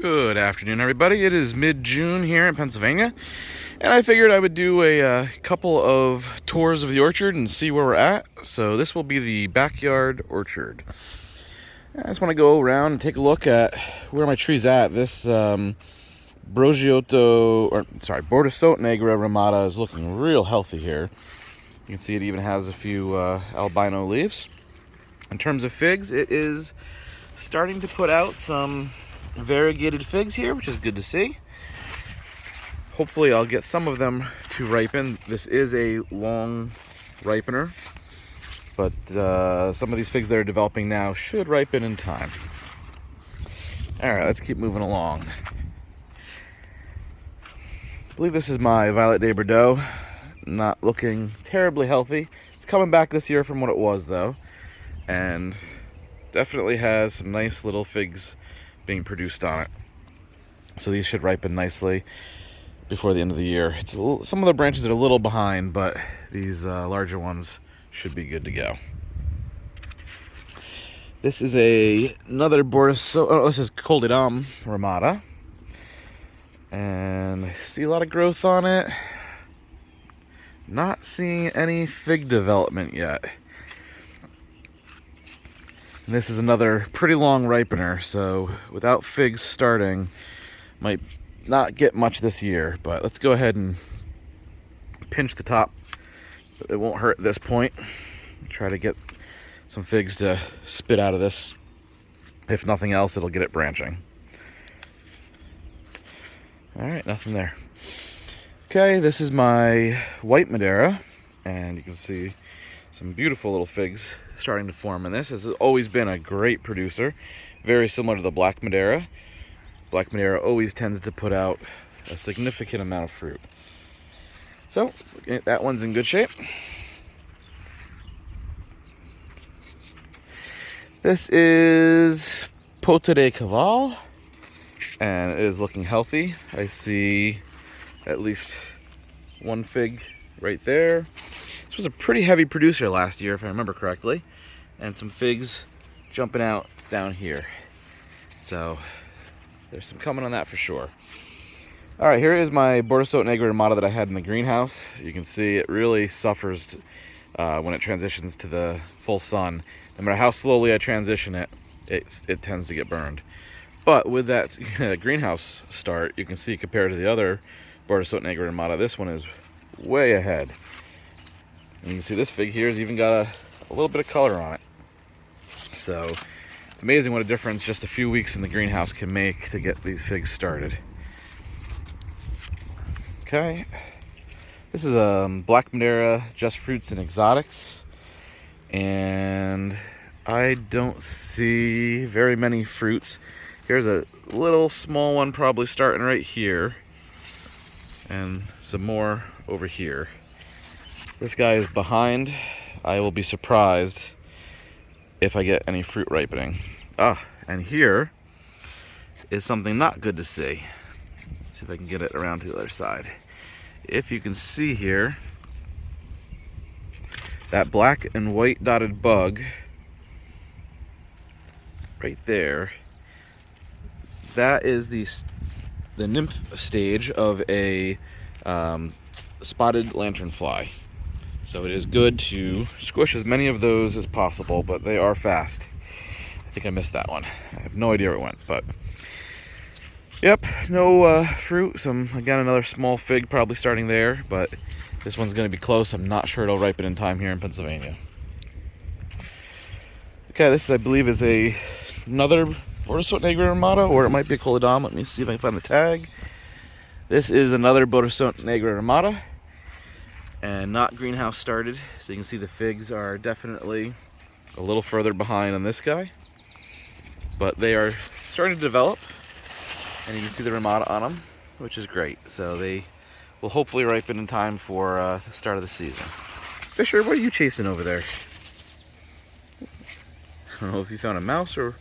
Good afternoon, everybody. It is mid-June here in Pennsylvania, and I figured I would do a couple of tours of the orchard and see where we're at. So this will be the backyard orchard. I just want to go around and take a look at where my tree's at. This Bordeaux Negra Ramada is looking real healthy here. You can see it even has a few albino leaves. In terms of figs, it is starting to put out some variegated figs here, which is good to see. Hopefully I'll get some of them to ripen. This is a long ripener, but some of these figs that are developing now should ripen in time. Alright, let's keep moving along. I believe this is my Violet de Bordeaux. Not looking terribly healthy. It's coming back this year from what it was though, and definitely has some nice little figs being produced on it. So these should ripen nicely before the end of the year. Some of the branches are a little behind, but these larger ones should be good to go. This is another Bordeaux. This is Col de Dame Ramada, and I see a lot of growth on it. Not seeing any fig development yet. And this is another pretty long ripener, so without figs starting, might not get much this year. But let's go ahead and pinch the top. It won't hurt at this point. Try to get some figs to spit out of this. If nothing else, it'll get it branching. Alright, nothing there. Okay, this is my white Madeira, and you can see some beautiful little figs starting to form in this. This has always been a great producer, very similar to the black Madeira. Black Madeira always tends to put out a significant amount of fruit. So that one's in good shape. This is Pote de Caval, and it is looking healthy. I see at least one fig right there. This was a pretty heavy producer last year, if I remember correctly, and some figs jumping out down here. So there's some coming on that for sure. All right, here is my Bordeaux Negra Ramada that I had in the greenhouse. You can see it really suffers when it transitions to the full sun. No matter how slowly I transition it, it tends to get burned. But with that greenhouse start, you can see compared to the other Bordeaux Negra Ramada, this one is way ahead. And you can see this fig here has even got a little bit of color on it. So it's amazing what a difference just a few weeks in the greenhouse can make to get these figs started. Okay, this is a Black Madeira, Just Fruits and Exotics, and I don't see very many fruits. Here's a little small one probably starting right here, and some more over here. This guy is behind. I will be surprised if I get any fruit ripening. And here is something not good to see. Let's see if I can get it around to the other side. If you can see here, that black and white dotted bug right there, that is the nymph stage of a spotted lanternfly. So it is good to squish as many of those as possible, but they are fast. I think I missed that one. I have no idea where it went, but yep, no fruit. Again, another small fig probably starting there, but this one's going to be close. I'm not sure it'll ripen in time here in Pennsylvania. Okay, this I believe is another Bordeaux Negra Ramada, or it might be a Col de Dame. Let me see if I can find the tag. This is another Bordeaux Negra Ramada, and not greenhouse started, so you can see the figs are definitely a little further behind on this guy, but they are starting to develop, and you can see the Ramada on them, which is great. So they will hopefully ripen in time for the start of the season. Fisher, what are you chasing over there? I don't know if you found a mouse or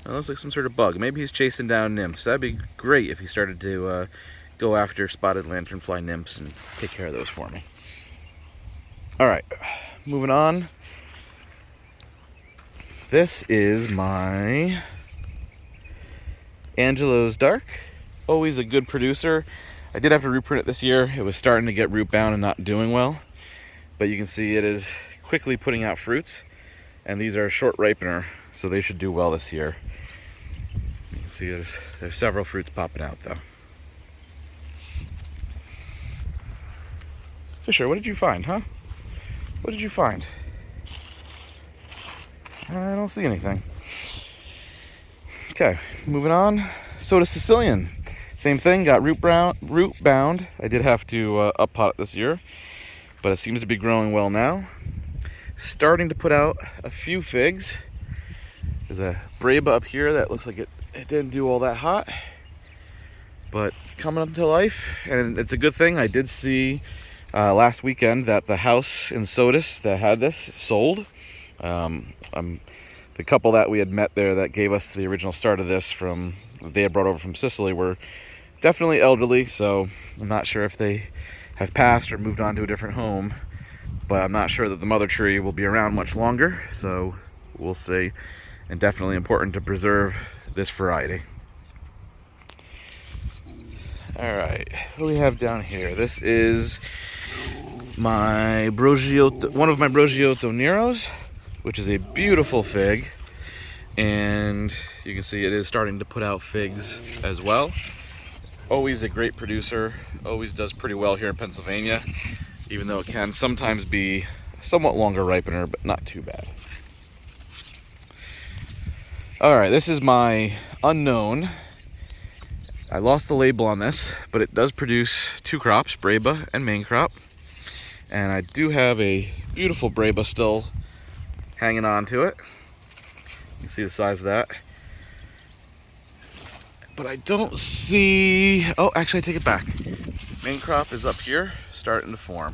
it looks like some sort of bug. Maybe he's chasing down nymphs. That'd be great if he started to go after spotted lanternfly nymphs and take care of those for me. All right, moving on. This is my Angelo's Dark, always a good producer. I did have to reprint it this year. It was starting to get root bound and not doing well, but you can see it is quickly putting out fruits, and these are short ripener, so they should do well this year. You can see there's several fruits popping out though. Fisher, what did you find, huh? What did you find? I don't see anything. Okay, moving on. Soda Sicilian. Same thing, got root bound. I did have to up pot it this year, but it seems to be growing well now. Starting to put out a few figs. There's a Braba up here that looks like it didn't do all that hot, but coming up to life, and it's a good thing. I did see last weekend that the house in Sodus that had this sold. The couple that we had met there that gave us the original start of this they had brought over from Sicily were definitely elderly, so I'm not sure if they have passed or moved on to a different home, but I'm not sure that the mother tree will be around much longer, so we'll see. And definitely important to preserve this variety. All right, what do we have down here? This is my one of my Brogiotto Neros, which is a beautiful fig, and you can see it is starting to put out figs as well. Always a great producer, always does pretty well here in Pennsylvania, even though it can sometimes be somewhat longer ripener, but not too bad. All right, this is my unknown. I lost the label on this, but it does produce two crops, Braba and main crop. And I do have a beautiful Braba still hanging on to it. You can see the size of that. But I don't see, oh, actually I take it back. Main crop is up here, starting to form.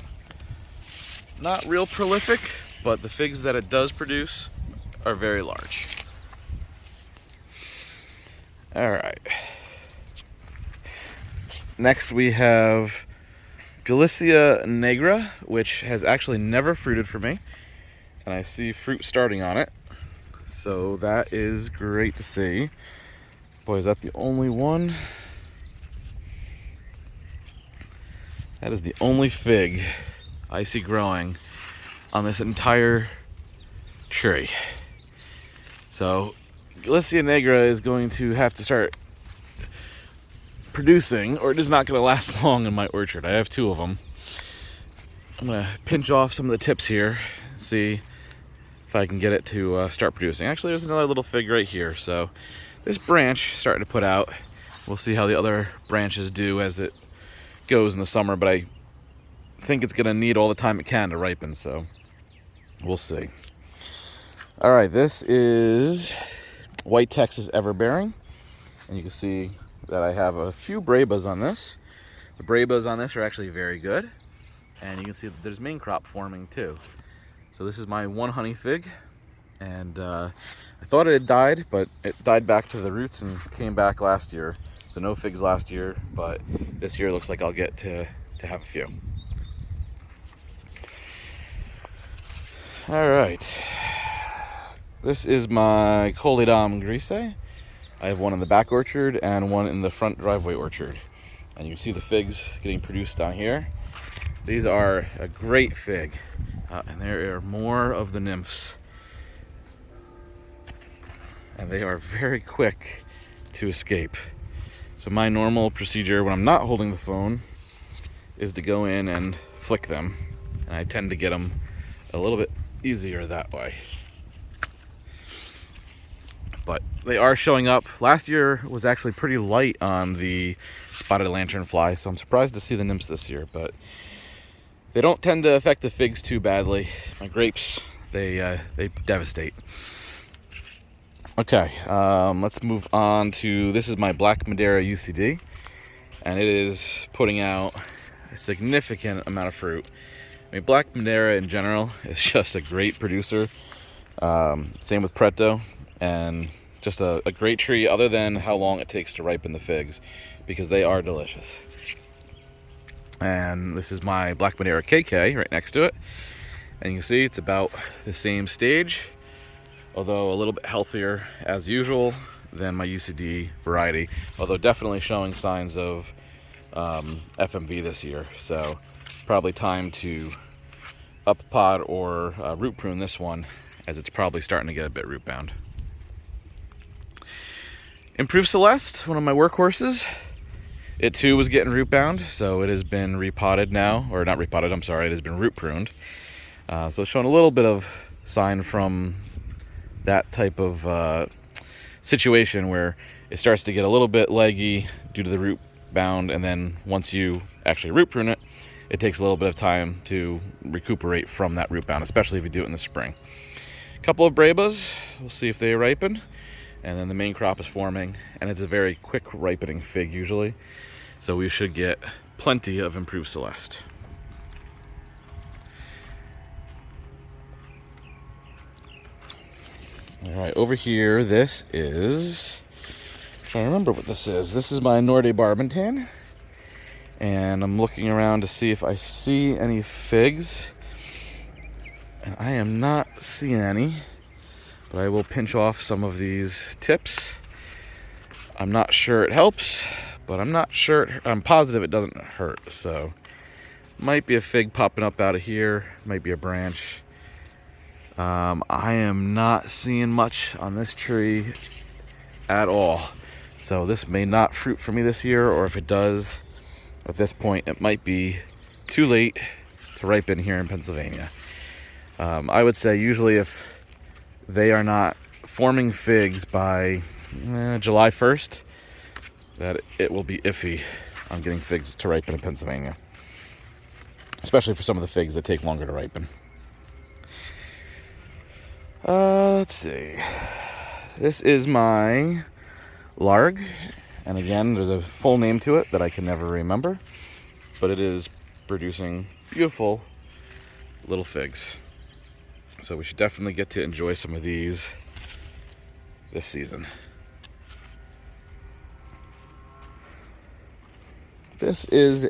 Not real prolific, but the figs that it does produce are very large. All right. Next we have Galicia Negra, which has actually never fruited for me, and I see fruit starting on it, so that is great to see. Boy, is that the only one? That is the only fig I see growing on this entire tree. So Galicia Negra is going to have to start producing, or it is not going to last long in my orchard. I have two of them. I'm going to pinch off some of the tips here, see if I can get it to start producing. Actually, there's another little fig right here, so this branch starting to put out. We'll see how the other branches do as it goes in the summer, but I think it's going to need all the time it can to ripen, so we'll see. All right, this is White Texas Everbearing, and you can see that I have a few Brabas on this. The Brabas on this are actually very good, and you can see that there's main crop forming too. So this is my one honey fig, and I thought it had died, but it died back to the roots and came back last year. So no figs last year, but this year looks like I'll get to have a few. All right, this is my Colidam Grise. I have one in the back orchard and one in the front driveway orchard. And you can see the figs getting produced down here. These are a great fig, and there are more of the nymphs. And they are very quick to escape. So my normal procedure when I'm not holding the phone is to go in and flick them. And I tend to get them a little bit easier that way. But they are showing up. Last year was actually pretty light on the spotted lanternfly, so I'm surprised to see the nymphs this year, but they don't tend to affect the figs too badly. My grapes, they devastate. Okay, let's move on to, this is my Black Madeira UCD, and it is putting out a significant amount of fruit. I mean, Black Madeira in general is just a great producer. Same with Preto, and just a great tree other than how long it takes to ripen the figs, because they are delicious. And this is my Black Madeira KK right next to it, and you can see it's about the same stage, although a little bit healthier as usual. than my UCD variety, although definitely showing signs of FMV this year. So probably time to up pod or root prune this one, as it's probably starting to get a bit root bound. Improved Celeste, one of my workhorses. It too was getting root bound, so it has been repotted now, or not repotted, I'm sorry, it has been root pruned. So it's showing a little bit of sign from that type of situation where it starts to get a little bit leggy due to the root bound, and then once you actually root prune it, it takes a little bit of time to recuperate from that root bound, especially if you do it in the spring. A couple of Brabas, we'll see if they ripen, and then the main crop is forming, and it's a very quick ripening fig usually. So we should get plenty of Improved Celeste. All right, over here, this is, I'm trying to remember what this is. This is my Norde Barbentan, and I'm looking around to see if I see any figs, and I am not seeing any, but I will pinch off some of these tips. I'm not sure it helps, but I'm positive it doesn't hurt. So might be a fig popping up out of here, might be a branch. I am not seeing much on this tree at all, so this may not fruit for me this year, or if it does, at this point it might be too late to ripen here in Pennsylvania. I would say usually if they are not forming figs by July 1st, that it will be iffy on getting figs to ripen in Pennsylvania, especially for some of the figs that take longer to ripen. Let's see. This is my Larg, and again, there's a full name to it that I can never remember, but it is producing beautiful little figs. So we should definitely get to enjoy some of these this season. This is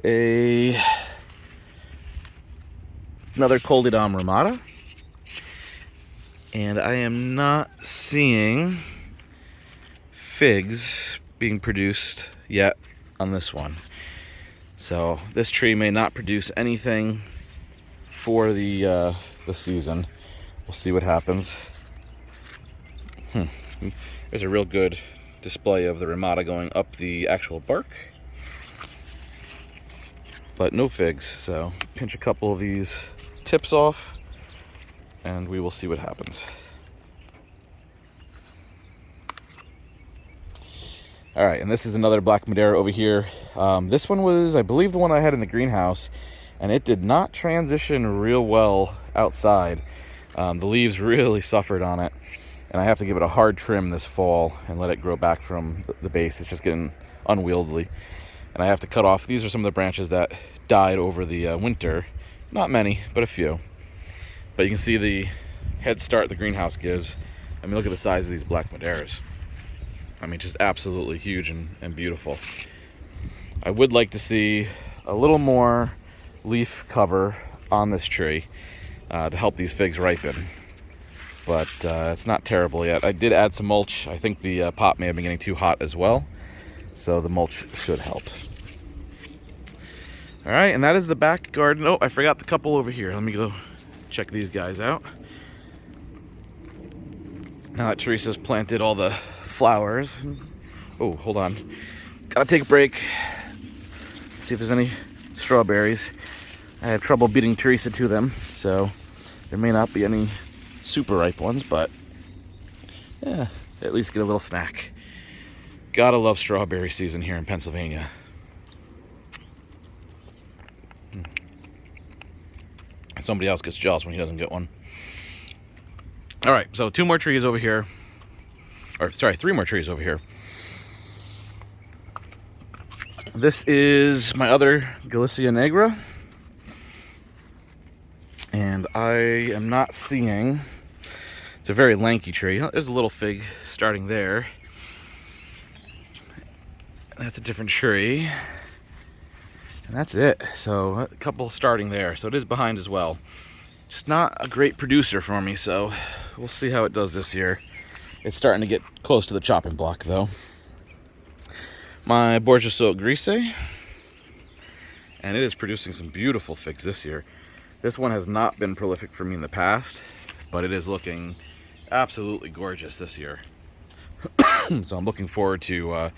another Coldedom Ramada, and I am not seeing figs being produced yet on this one. So this tree may not produce anything for the season. We'll see what happens. There's a real good display of the Ramada going up the actual bark, but no figs. So pinch a couple of these tips off and we will see what happens. All right, and this is another Black Madeira over here. This one was, I believe, the one I had in the greenhouse, and it did not transition real well outside. The leaves really suffered on it, and I have to give it a hard trim this fall and let it grow back from the base. It's just getting unwieldy, and I have to cut off. These are some of the branches that died over the winter. Not many, but a few. But you can see the head start the greenhouse gives. I mean, look at the size of these Black Madeiras. I mean, just absolutely huge and beautiful. I would like to see a little more leaf cover on this tree to help these figs ripen, but it's not terrible yet. I did add some mulch. I think the pot may have been getting too hot as well, so the mulch should help. All right, and that is the back garden. Oh, I forgot the couple over here. Let me go check these guys out. Now that Teresa's planted all the flowers. Oh, hold on. Gotta take a break. See if there's any strawberries. I had trouble beating Teresa to them, so there may not be any super ripe ones, but yeah, at least get a little snack. Gotta love strawberry season here in Pennsylvania. Somebody else gets jealous when he doesn't get one. All right, so 2 more trees over here. Or sorry, 3 more trees over here. This is my other Galicia Negra. And I am not seeing, it's a very lanky tree. There's a little fig starting there. That's a different tree. And that's it. So a couple starting there. So it is behind as well. Just not a great producer for me, so we'll see how it does this year. It's starting to get close to the chopping block though. My Borgia Silk Grise, and it is producing some beautiful figs this year. This one has not been prolific for me in the past, but it is looking absolutely gorgeous this year. So I'm looking forward to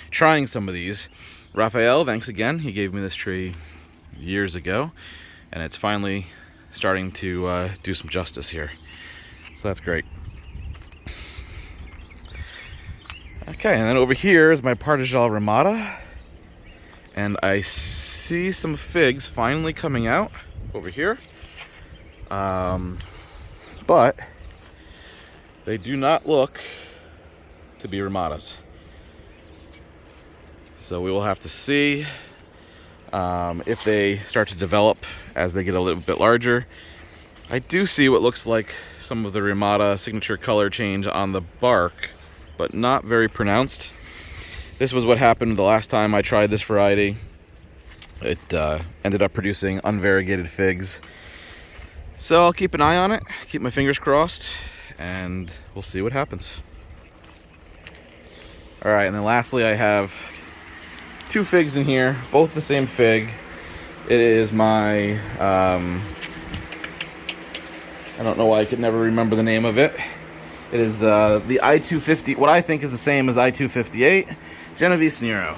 trying some of these. Raphael, thanks again. He gave me this tree years ago, and it's finally starting to do some justice here. So that's great. Okay, and then over here is my Partagale Ramata, and I see some figs finally coming out over here, but they do not look to be Ramatas. So we will have to see if they start to develop as they get a little bit larger. I do see what looks like some of the Ramata signature color change on the bark, but not very pronounced. This was what happened the last time I tried this variety. It ended up producing unvariegated figs. So I'll keep an eye on it, keep my fingers crossed, and we'll see what happens. All right, and then lastly I have 2 figs in here, both the same fig. It is my, I don't know why I could never remember the name of it. It is the I-250, what I think is the same as I-258, Genovese Nero.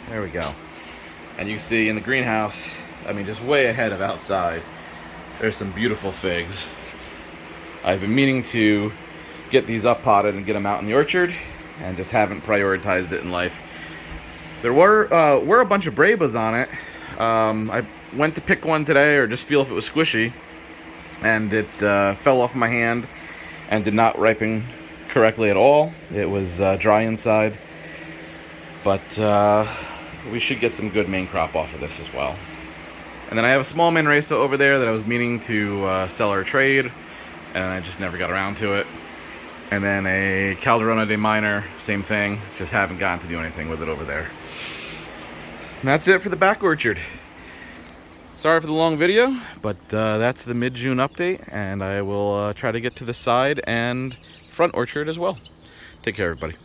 There we go. And you can see in the greenhouse, I mean just way ahead of outside, there's some beautiful figs. I've been meaning to get these up potted and get them out in the orchard, and just haven't prioritized it in life. There were a bunch of Brebas on it. I went to pick one today, or just feel if it was squishy, and it fell off my hand and did not ripen correctly at all. It was dry inside, but we should get some good main crop off of this as well. And then I have a small Manresa over there that I was meaning to sell or trade, and I just never got around to it. And then a Calderona de Minor, same thing, just haven't gotten to do anything with it over there. And that's it for the back orchard. Sorry for the long video, but that's the mid-June update, and I will try to get to the side and front orchard as well. Take care, everybody.